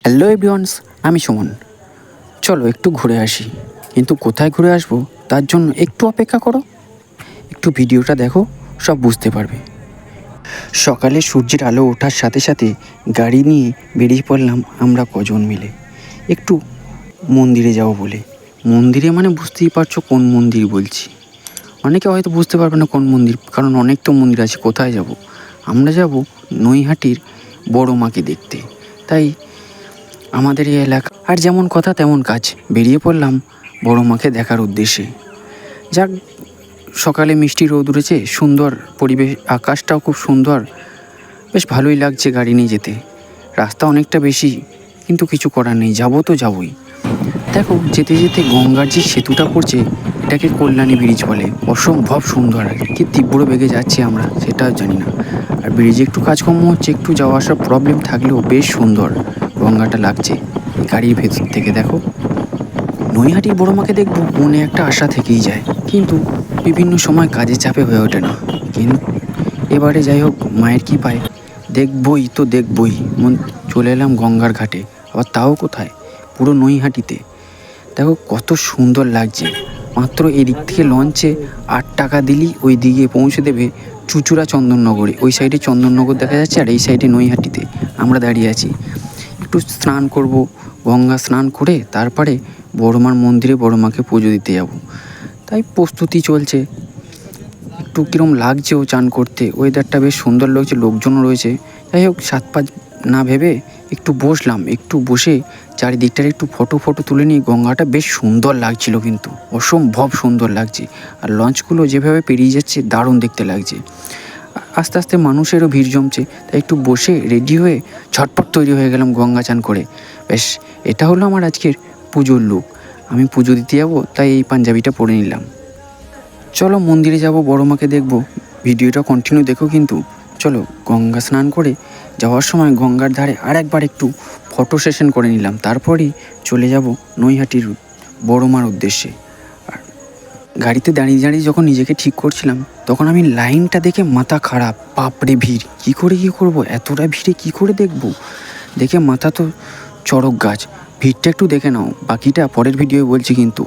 Hello everyone's, আমি সুমন। চলো একটু ঘুরে আসি, কিন্তু কোথায় ঘুরে আসবো তার জন্য একটু অপেক্ষা করো, একটু ভিডিওটা দেখো, সব বুঝতে পারবে। সকালে সূর্যের আলো ওঠার সাথে সাথে গাড়ি নিয়ে বেরিয়ে পড়লাম আমরা কজন মিলে একটু মন্দিরে যাব বলে। মন্দিরে মানে বুঝতেই পারছো কোন মন্দির বলছি। অনেকে হয়তো বুঝতে পারবে না কোন মন্দির, কারণ অনেক তো মন্দির আছে। কোথায় যাব? আমরা যাব নৈহাটির বড় মাকে দেখতে। তাই আমাদের এই এলাকা, আর যেমন কথা তেমন কাজ, বেরিয়ে পড়লাম বড় মাকে দেখার উদ্দেশ্যে। যাক, সকালে মিষ্টি রোদ উঠেছে, সুন্দর পরিবেশ, আকাশটাও খুব সুন্দর, বেশ ভালোই লাগছে গাড়ি নিয়ে যেতে। রাস্তা অনেকটা বেশি, কিন্তু কিছু করার নেই, যাবো তো যাবোই। দেখো, যেতে যেতে গঙ্গার যে সেতুটা পড়ছে, এটাকে কল্যাণী ব্রিজ বলে। অসম্ভব সুন্দর, আর কি তীব্র বেগে যাচ্ছি আমরা সেটাও জানি না। আর ব্রিজে একটু কাজকর্ম হচ্ছে, একটু যাওয়া আসার প্রবলেম থাকলেও বেশ সুন্দর গঙ্গাটা লাগছে গাড়ির ভেতর থেকে। দেখো, নৈহাটির বড় মাকে দেখবো মনে একটা আশা থেকেই যায়, কিন্তু বিভিন্ন সময় কাজের চাপে হয়ে ওঠে না। কিন্তু এবারে যাই হোক, মায়ের কৃপায় দেখবই তো দেখবই। চলে এলাম গঙ্গার ঘাটে, আবার তাও কোথায়, পুরো নৈহাটিতে। দেখো কত সুন্দর লাগছে। মাত্র এদিক থেকে লঞ্চে 8 টাকা দিলেই ওই দিকে পৌঁছে দেবে চুঁচুড়া চন্দননগরে। ওই সাইডে চন্দননগর দেখা যাচ্ছে, আর এই সাইডে নৈহাটিতে আমরা দাঁড়িয়ে আছি। একটু স্নান করব, গঙ্গা স্নান করে তারপরে বড়মার মন্দিরে বড়মাকে পুজো দিতে যাব। তাই প্রস্তুতি চলছে। একটু কীরকম লাগছেও চান করতে, ওয়েদারটা বেশ সুন্দর লাগছে, লোকজনও রয়েছে। যাই হোক, সাত পাঁচ না ভেবে একটু বসলাম, একটু বসে চারিদিকটার একটু ফটো তুলে নিয়ে। গঙ্গাটা বেশ সুন্দর লাগছিল, কিন্তু অসম্ভব সুন্দর লাগছে। আর লঞ্চগুলো যেভাবে পেরিয়ে যাচ্ছে দারুণ দেখতে লাগছে। আস্তে আস্তে মানুষেরও ভিড় জমছে, তাই একটু বসে রেডি হয়ে ঝটপট তৈরি হয়ে গেলাম গঙ্গা চান করে। বেশ, এটা হলো আমার আজকের পুজোর লুক। আমি পুজো দিতে যাবো, তাই এই পাঞ্জাবিটা পরে নিলাম। চলো মন্দিরে যাব, বড় মাকে দেখব। ভিডিওটা কন্টিনিউ দেখো কিন্তু। চলো, গঙ্গা স্নান করে যাওয়ার সময় গঙ্গার ধারে আর একবার একটু ফটো সেশন করে নিলাম, তারপরেই চলে যাব নৈহাটির বড় মার উদ্দেশ্যে। আর গাড়িতে দাঁড়িয়ে দাঁড়িয়ে যখন নিজেকে ঠিক করছিলাম, তখন আমি লাইনটা দেখে মাথা খারাপ। বাপরে ভিড়, কী করব, এতটা ভিড়ে কী করে দেখব? দেখে মাথা তো চড়ক গাছ। ভিড়টা একটু দেখে নাও, বাকিটা পরের ভিডিওয়ে বলছি কিন্তু।